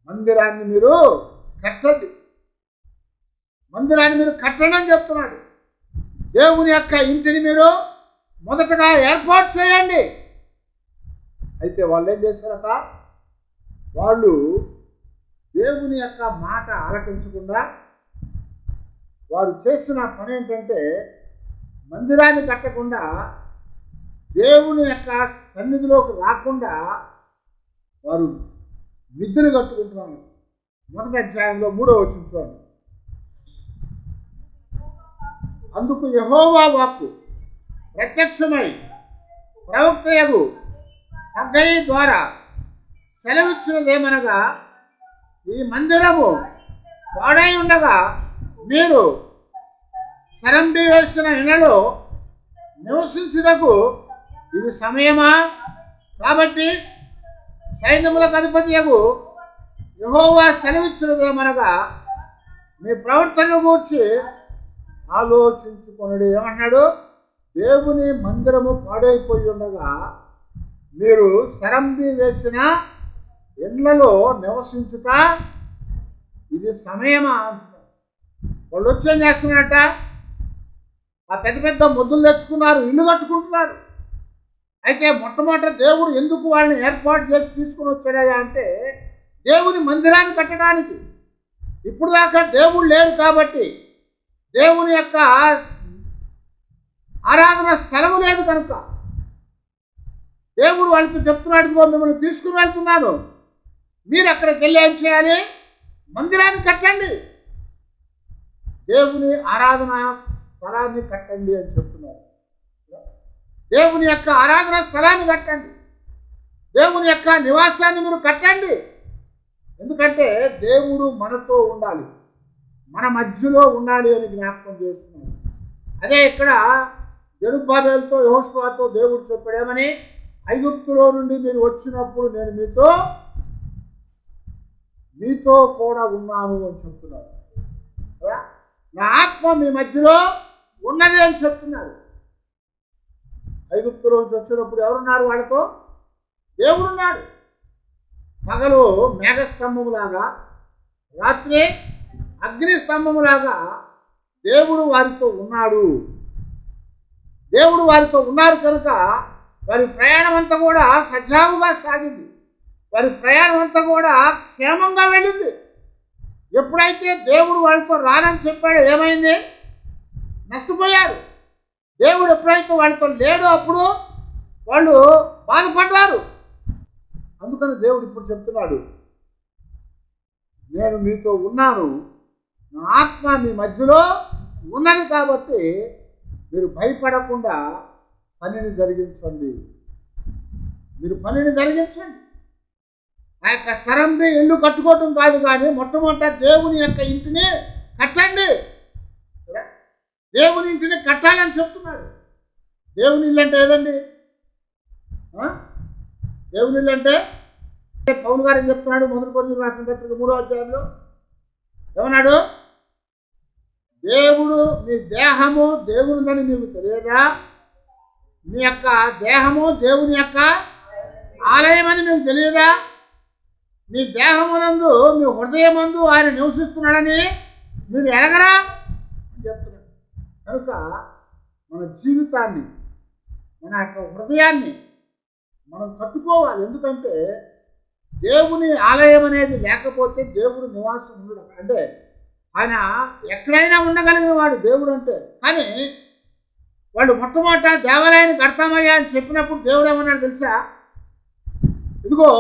మందిరాన్ని మీరు కట్టండి, మందిరాన్ని మీరు కట్టండి అని చెప్తున్నాడు. దేవుని యొక్క ఇంటిని మీరు మొదటగా ఏర్పాటు చేయండి. అయితే వాళ్ళు ఏం చేశారట? వాళ్ళు దేవుని యొక్క మాట ఆలకించకుండా వారు చేసిన పని ఏంటంటే మందిరాన్ని కట్టకుండా, దేవుని యొక్క సన్నిధిలోకి రాకుండా వారు మిద్దెలు కట్టుకుంటున్నారు. 1వ అధ్యాయంలో 3వ వచనం చూడండి. అందుకు యెహోవా వాక్కు ప్రత్యక్షమై ప్రవక్తయగు హగ్గయి ద్వారా సెలవిచ్చినదేమనగా, ఈ మందిరము పాడై ఉండగా మీరు సరంబి వేసిన ఇళ్లలో నివసించుటకు ఇది సమయమా? కాబట్టి సైన్యములకు అధిపతియగు యెహోవా సెలవిచ్చినదేమనగా మీ ప్రవర్తన గూర్చి ఆలోచించుకొనుడి. ఏమన్నాడు? దేవుని మందిరము పాడైపోయి ఉండగా మీరు సరంబి వేసిన ఇళ్లలో నివసించుట ఇది సమయమా అంటున్నారు. వాళ్ళు వచ్చి ఏం చేస్తున్నారట? ఆ పెద్ద పెద్ద ముద్దులు తెచ్చుకున్నారు, ఇల్లు కట్టుకుంటున్నారు. అయితే మొట్టమొదట దేవుడు ఎందుకు వాళ్ళని ఏర్పాటు చేసి తీసుకుని వచ్చాడయ్యా అంటే దేవుని మందిరాన్ని కట్టడానికి. ఇప్పుడు దాకా దేవుడు లేడు కాబట్టి, దేవుని యొక్క ఆరాధన స్థలము లేదు కనుక దేవుడు వాళ్ళతో చెప్తున్నాడు, మిమ్మల్ని తీసుకుని వెళ్తున్నాను, మీరు అక్కడికి వెళ్ళి ఏం చేయాలి? మందిరాన్ని కట్టండి, దేవుని ఆరాధన స్థలాన్ని కట్టండి అని చెప్తున్నారు. దేవుని యొక్క ఆరాధన స్థలాన్ని కట్టండి, దేవుని యొక్క నివాసాన్ని మీరు కట్టండి. ఎందుకంటే దేవుడు మనతో ఉండాలి, మన మధ్యలో ఉండాలి అని జ్ఞాపకం చేస్తున్నాడు. అదే ఇక్కడ జెరుబ్బాబెలుతో యెహోషువతో దేవుడు చెప్పాడేమని, ఐగుప్తులో నుండి మీరు వచ్చినప్పుడు నేను మీతో కూడా ఉన్నాను అని చెప్తున్నారు. నా ఆత్మ మీ మధ్యలో ఉన్నది అని చెప్తున్నారు. ఐగుప్తులో నుంచి వచ్చినప్పుడు ఎవరున్నారు? వాళ్ళతో దేవుడున్నాడు. పగలు మేఘస్తంభములాగా, రాత్రి అగ్ని స్తంభములాగా దేవుడు వారితో ఉన్నాడు. దేవుడు వారితో ఉన్నారు కనుక వారి ప్రయాణం అంతా కూడా సజావుగా సాగింది. వారి ప్రయాణం అంతా కూడా క్షేమంగా వెళ్ళింది. ఎప్పుడైతే దేవుడు వాళ్ళతో రానని చెప్పాడో ఏమైంది? నష్టపోయారు. దేవుడు ఎప్పుడైతే వాళ్ళతో లేడో అప్పుడు వాళ్ళు బాధపడ్డారు. అందుకని దేవుడు ఇప్పుడు చెప్తున్నాడు, నేను మీతో ఉన్నాను, నా ఆత్మ మీ మధ్యలో ఉన్నది కాబట్టి మీరు భయపడకుండా పనిని జరిగించండి. మీరు పనిని జరిగించండి. ఆ యొక్క సరంబి ఇల్లు కట్టుకోవటం కాదు, కానీ మొట్టమొదట దేవుని యొక్క ఇంటిని కట్టండి. దేవుని ఇంటిని కట్టాలని చెప్తున్నాడు. దేవుని ఇల్లు అంటే ఏదండి? దేవుని ఇల్లు అంటే పౌలు గారు ఏం చెప్తున్నాడు? 1 కొరింథీయులకు రాసిన పత్రిక 3వ అధ్యాయంలో ఏమన్నాడు? దేవుడు మీ దేహము దేవునిదని మీకు తెలియదా? మీ యొక్క దేహము దేవుని యొక్క ఆలయం అని మీకు తెలియదా? మీ దేహమునందు మీ హృదయమందు ఆయన నివసిస్తున్నాడని మీరు ఎరగరా అని చెప్తున్నాడు. కనుక మన జీవితాన్ని, మన యొక్క హృదయాన్ని మనం కట్టుకోవాలి. ఎందుకంటే దేవుని ఆలయం అనేది లేకపోతే దేవుడు నివాసం ఉండడం. అంటే ఆయన ఎక్కడైనా ఉండగలిగిన వాడు దేవుడు అంటే. కానీ వాళ్ళు మొట్టమొదట దేవాలయాన్ని కడతామయ్యా అని చెప్పినప్పుడు దేవుడు ఏమన్నాడు తెలుసా? ఇదిగో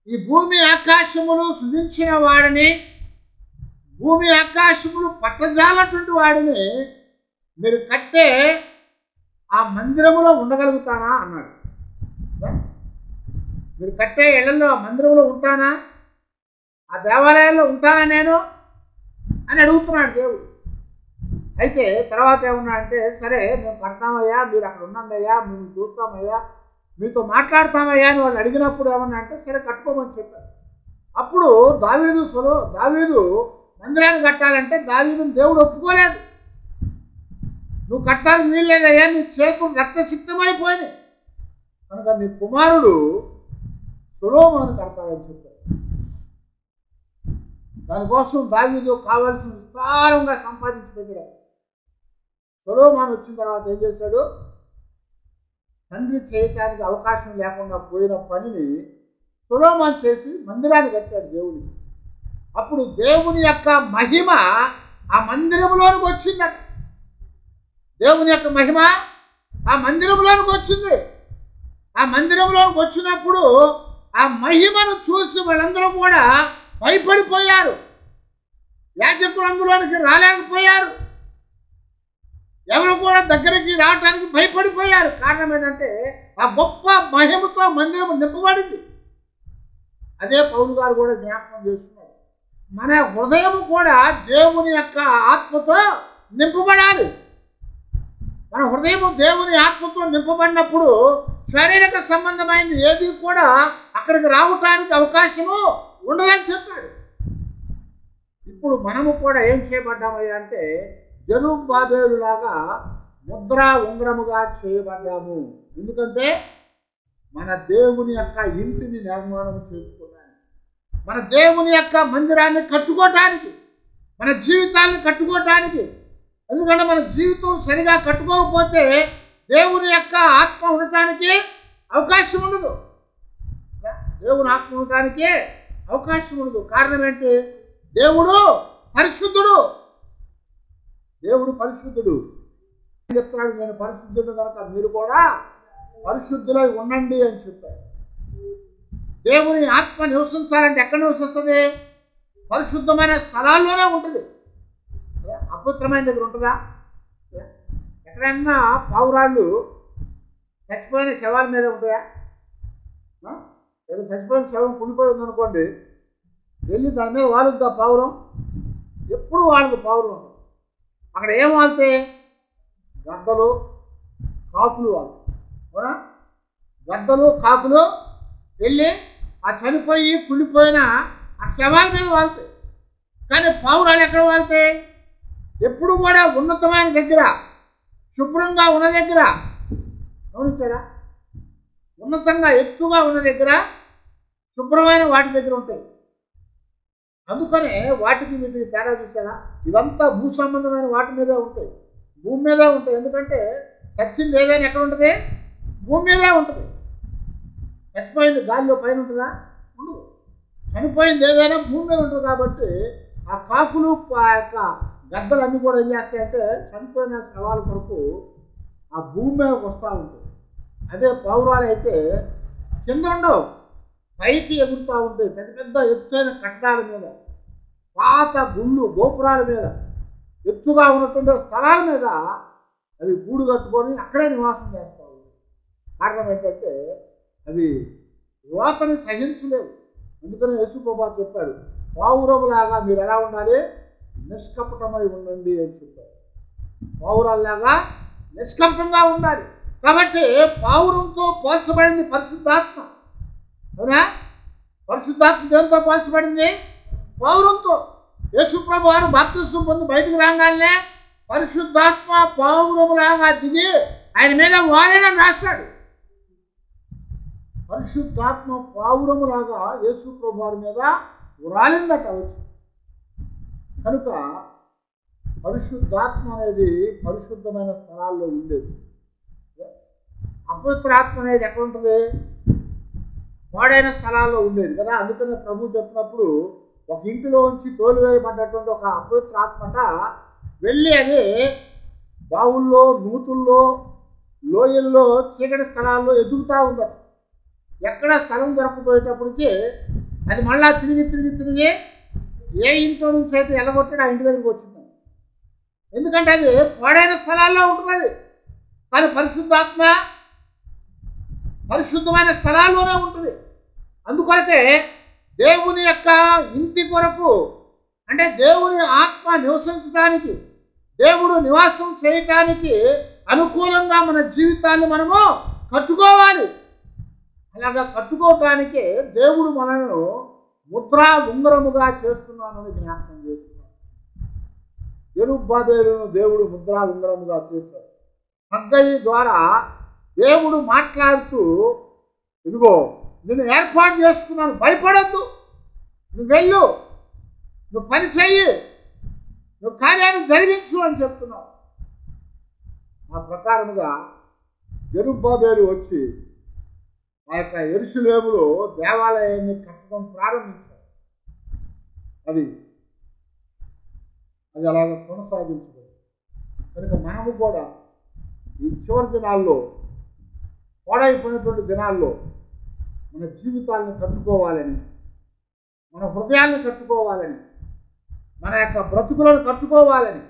ఈ భూమి ఆకాశములు సృజించిన వాడిని, భూమి ఆకాశములు పట్టజాలటువంటి వాడిని మీరు కట్టే ఆ మందిరములో ఉండగలుగుతానా అన్నాడు. మీరు కట్టే ఇళ్లలో ఆ మందిరంలో ఉంటానా? ఆ దేవాలయాల్లో ఉంటానా నేను అని అడుగుతున్నాడు దేవుడు. అయితే తర్వాత ఏమన్నా అంటే, సరే మేము కడతామయ్యా, మీరు అక్కడ ఉండండి అయ్యా, మేము చూస్తామయ్యా, మీతో మాట్లాడతామయ్యా అని వాళ్ళు అడిగినప్పుడు ఏమన్నా అంటే, సరే కట్టుకోమని చెప్పారు. అప్పుడు దావీదు మందిరాన్ని కట్టాలంటే దావీదుని దేవుడు ఒప్పుకోలేదు. నువ్వు కట్టాలని వీల్లేదయ్యా, నీ చేతులు రక్తసిక్తమైపోయినాయి కనుక నీ కుమారుడు సొలొమోను కడతాడని చెప్పారు. దానికోసం దావీదు కావాల్సిన విస్తారంగా సంపాదించి పెట్టాడు. సొలొమోను వచ్చిన తర్వాత ఏం చేశాడు? తండ్రి చేయటానికి అవకాశం లేకుండా పోయిన పనిని సొలొమోను చేసి మందిరాన్ని కట్టాడు దేవుడికి. అప్పుడు దేవుని యొక్క మహిమ ఆ మందిరంలోనికి వచ్చిందట. దేవుని యొక్క మహిమ ఆ మందిరంలోనికి వచ్చింది. ఆ మందిరంలోనికి వచ్చినప్పుడు ఆ మహిమను చూసి వాళ్ళందరూ కూడా భయపడిపోయారు. యాజకులు అందులోనికి రాలేకపోయారు. ఎవరు కూడా దగ్గరికి రావడానికి భయపడిపోయారు. కారణం ఏంటంటే ఆ గొప్ప మహిమతో మందిరం నింపబడింది. అదే పౌలు గారు కూడా జ్ఞాపకం చేస్తున్నారు. మన హృదయం కూడా దేవుని యొక్క ఆత్మతో నింపబడాలి. మన హృదయం దేవుని ఆత్మతో నింపబడినప్పుడు శారీరక సంబంధమైనది ఏది కూడా అక్కడికి రావటానికి అవకాశము ఉండదని చెప్పాడు. ఇప్పుడు మనము కూడా ఏం చేయబడ్డామయ్యా అంటే జెరుబ్బాబెలులాగా ముద్రా ఉంగరముగా చేయబడ్డాము. ఎందుకంటే మన దేవుని యొక్క ఇంటిని నిర్మాణం చేసుకోవడానికి, మన దేవుని యొక్క మందిరాన్ని కట్టుకోవటానికి, మన జీవితాన్ని కట్టుకోవటానికి. ఎందుకంటే మన జీవితం సరిగా కట్టుకోకపోతే దేవుని యొక్క ఆత్మ ఉండటానికి అవకాశం ఉండదు. దేవుని ఆత్మ ఉండటానికి అవకాశం ఉండదు. కారణం ఏంటి? దేవుడు పరిశుద్ధుడు. దేవుడు పరిశుద్ధుడు చెప్తున్నాడు, నేను పరిశుద్ధుడు కనుక మీరు కూడా పరిశుద్ధులై ఉండండి అని చెప్పారు. దేవుని ఆత్మ నివసించాలంటే ఎక్కడ నివసిస్తుంది? పరిశుద్ధమైన స్థలాల్లోనే ఉంటుంది. అపవిత్రమైన దగ్గర ఉంటుందా? ఎక్కడైనా పావురాళ్ళు చచ్చిపోయిన శవాల మీద ఉంటాయా? చచ్చిపోయిన శవం కుళ్ళిపోయి ఉందనుకోండి, వెళ్ళి దాని మీద వాలుద్దా పావురం? ఎప్పుడు వాళ్ళకు పావురం ఉంటుంది. అక్కడ ఏం వాళ్తాయి? గద్దలు, కాకులు వాళ్ళు. అవునా? గద్దలు, కాకులు వెళ్ళి ఆ చనిపోయి కుళ్ళిపోయిన ఆ శవాల మీద వాళ్తాయి. కానీ పావురాలు ఎక్కడ వాళ్తాయి? ఎప్పుడు కూడా ఉన్నతమైన దగ్గర, శుభ్రంగా ఉన్న దగ్గర. గమనించారా? ఉన్నతంగా ఎత్తుగా ఉన్న దగ్గర, శుభ్రమైన వాటి దగ్గర ఉంటాయి. అందుకనే వాటికి వీటికి తేడా చూసారా? ఇవంతా భూ సంబంధమైన వాటి మీదే ఉంటాయి, భూమి మీదే ఉంటాయి. ఎందుకంటే చచ్చింది ఏదైనా ఎక్కడ ఉంటుంది? భూమి మీదే ఉంటుంది. చచ్చిపోయింది గాలిలో పైన ఉంటుందా? ఉండదు. చనిపోయింది ఏదైనా భూమి మీద ఉంటుంది. కాబట్టి ఆ కాకులు యొక్క గద్దలన్నీ కూడా ఏం చేస్తాయంటే చనిపోయిన శవాల కొరకు ఆ భూమి మీదకి వస్తూ ఉంటాయి. అదే పావురాలు అయితే కింద ఉండవు, పైకి ఎగురుతూ ఉంటాయి. పెద్ద పెద్ద ఎత్తైన కట్టడాల మీద, పాత గుళ్ళు గోపురాల మీద, ఎత్తుగా ఉన్నటువంటి స్థలాల మీద అవి గూడు కట్టుకొని అక్కడే నివాసం చేస్తూ ఉంటాయి. కారణం ఏంటంటే అవి రోతని సహించలేవు. అందుకని యేసుప్రభువు చెప్పాడు, పావురములాగా మీరు ఎలా ఉండాలి? నిష్కపటమై ఉండండి అని చెప్పారు. పావురాల్లాగా నిష్కపటంగా ఉండాలి. కాబట్టి పావురంతో పోల్చబడింది పరిశుద్ధాత్మ. అవునా? పరిశుద్ధాత్మ దేంతో పోల్చబడింది? పావురంతో. యేసుప్రభువు వారు బాప్తిస్మం పొంది బయటకు రాగానే పరిశుద్ధాత్మ పావురములాగా దిగి ఆయన మీద వాలేనని రాశాడు. పరిశుద్ధాత్మ పావురములాగా యేసుప్రభువు వారి మీద రాలిందట వచ్చి. కనుక పరిశుద్ధాత్మ అనేది పరిశుద్ధమైన స్థలాల్లో ఉండేది. అపవిత్రాత్మ అనేది ఎక్కడ ఉంటుంది? పాడైన స్థలాల్లో ఉండేది కదా. అందుకనే ప్రభు చెప్పినప్పుడు ఒక ఇంటిలో ఉంచి తోలివేయబడ్డటువంటి ఒక అపవిత్రాత్మట వెళ్ళి అది బావుల్లో, నూతుల్లో, లోయల్లో, చీకటి స్థలాల్లో ఎదుగుతూ ఉందట. ఎక్కడ స్థలం దొరకపోయేటప్పటికి అది మళ్ళా తిరిగి తిరిగి తిరిగి ఏ ఇంట్లో నుంచి అయితే ఎల్లగొట్టాడు ఆ ఇంటి దగ్గరికి వచ్చింది. ఎందుకంటే అది పాడైన స్థలాల్లో ఉంటుంది. కానీ పరిశుద్ధాత్మ పరిశుద్ధమైన స్థలాల్లోనే ఉంటుంది. అందుకొరకే దేవుని యొక్క ఇంటి కొరకు, అంటే దేవుని ఆత్మ నివసించడానికి, దేవుడు నివాసం చేయటానికి అనుకూలంగా మన జీవితాన్ని మనము కట్టుకోవాలి. అలాగా కట్టుకోవటానికే దేవుడు మనను ముద్రా ఉంగరముగా చేస్తున్నానని జ్ఞాపకం చేస్తున్నాడు. యెరుబ్బయలును దేవుడు ముద్రా ఉంగరముగా చేశాడు. హగ్గయి ద్వారా దేవుడు మాట్లాడుతూ, ఇదిగో నిన్ను ఏర్పాటు చేసుకున్నాను, భయపడద్దు, నువ్వు వెళ్ళు, నువ్వు పని చెయ్యి, నువ్వు కార్యాన్ని జరిగించు అని చెప్తున్నావు. ఆ ప్రకారముగా యెరుబ్బయలు వచ్చి ఆ యొక్క యెరూషలేములో దేవాలయాన్ని కట్టడం ప్రారంభించారు. అది అలాగ కొనసాగించబడింది. కనుక మనము కూడా ఈ చివరి దినాల్లో, పాడైపోయినటువంటి దినాల్లో మన జీవితాలను కట్టుకోవాలని, మన హృదయాన్ని కట్టుకోవాలని, మన యొక్క బ్రతుకులను కట్టుకోవాలని,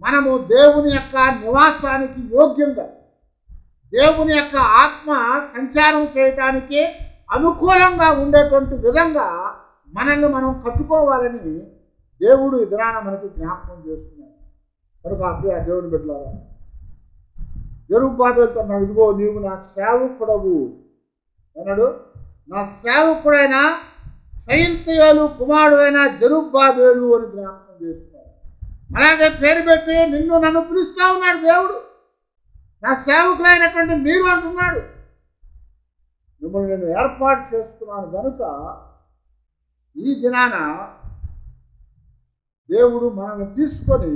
మనము దేవుని యొక్క నివాసానికి యోగ్యంగా, దేవుని యొక్క ఆత్మ సంచారం చేయటానికి అనుకూలంగా ఉండేటువంటి విధంగా మనల్ని మనం కట్టుకోవాలని దేవుడు ఈ దినాన మనకి జ్ఞాపకం చేస్తున్నాడు. కనుక అప్పుడే ఆ దేవుని బిడ్డలారా, యెరుబ్బయలుతో అన్నాడు, ఇదిగో నీవు నా సేవకుడవు అన్నాడు. నా సేవకుడైన షయల్తీయేలు కుమారుడు అయిన యెరుబ్బయలు అని జ్ఞాపకం చేస్తున్నాడు. అలాగే పేరు పెట్టి నిన్ను నన్ను పిలుస్తూ ఉన్నాడు దేవుడు. నా సేవకులైనటువంటి మీరు అంటున్నాడు, మిమ్మల్ని నేను ఏర్పాటు చేసుకున్నాను. కనుక ఈ దినాన దేవుడు మనల్ని తీసుకొని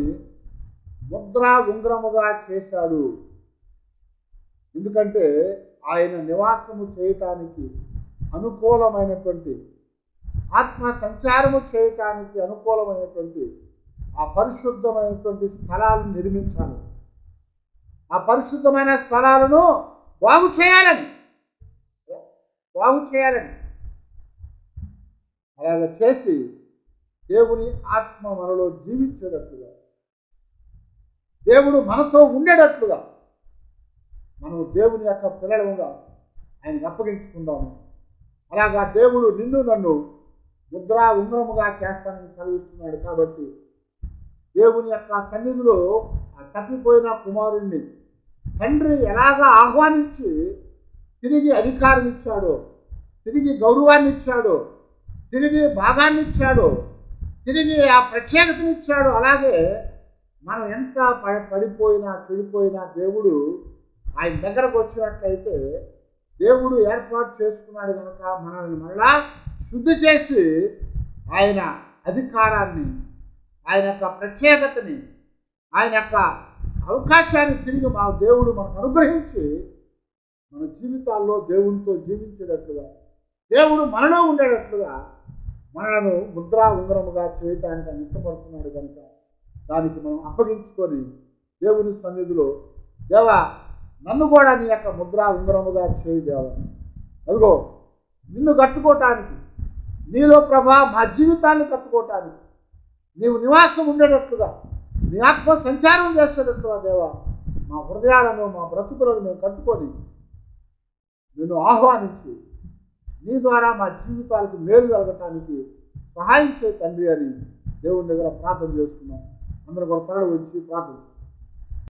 ముద్రా ఉంగరముగా చేశాడు. ఎందుకంటే ఆయన నివాసము చేయటానికి అనుకూలమైనటువంటి, ఆత్మ సంచారము చేయటానికి అనుకూలమైనటువంటి ఆ పరిశుద్ధమైనటువంటి స్థలాలను నిర్మించాలి. ఆ పరిశుద్ధమైన స్థలాలను బాగు చేయాలని అలాగ చేసి దేవుని ఆత్మ మనలో జీవించేటట్లుగా, దేవుడు మనతో ఉండేటట్లుగా మనము దేవుని యొక్క పిల్లలుగా ఆయనకు అప్పగించుకుందాము. అలాగా దేవుడు నిన్ను నన్ను ముద్రా ఉంగరముగా చేస్తానని సెలవిస్తున్నాడు. కాబట్టి దేవుని యొక్క సన్నిధిలో ఆ తప్పిపోయిన కుమారుణ్ణి తండ్రి ఎలాగా ఆహ్వానించి తిరిగి అధికారం ఇచ్చాడో, తిరిగి గౌరవాన్ని ఇచ్చాడో, తిరిగి భాగాన్ని ఇచ్చాడో, తిరిగి ఆ ప్రత్యేకతనిచ్చాడో, అలాగే మనం ఎంత పడిపోయినా చెడిపోయినా దేవుడు ఆయన దగ్గరకు వచ్చినట్లయితే దేవుడు ఏర్పాటు చేసుకున్నాడు కనుక మనల్ని మరలా శుద్ధి చేసి ఆయన అధికారాన్ని, ఆయన యొక్క ప్రత్యేకతని, ఆయన యొక్క అవకాశాన్ని తిరిగి మా దేవుడు మనకు అనుగ్రహించి మన జీవితాల్లో దేవునితో జీవించేటట్లుగా, దేవుడు మనలో ఉండేటట్లుగా మనలను ముద్రా ఉంగరముగా చేయటానికి ఆయన ఇష్టపడుతున్నాడు కనుక దానికి మనం అప్పగించుకొని దేవుని సన్నిధిలో, దేవా నన్ను కూడా నీ యొక్క ముద్రా ఉంగరముగా చేయి దేవా, అదిగో నిన్ను కట్టుకోవటానికి, నీలో ప్రభా మా జీవితాన్ని కట్టుకోవటానికి, నీవు నివాసం ఉండేటట్లుగా, నీ ఆత్మ సంచారం చేసేటట్లుగా దేవా మా హృదయాలను, మా బ్రతుకులను మేము కట్టుకొని నిన్ను ఆహ్వానించి నీ ద్వారా మా జీవితాలకు మేలు కలగటానికి సహాయం చేయ తండ్రి అని దేవుని దగ్గర ప్రార్థన చేసుకున్నాం. అందరూ కూడా తరలి వచ్చి ప్రార్థన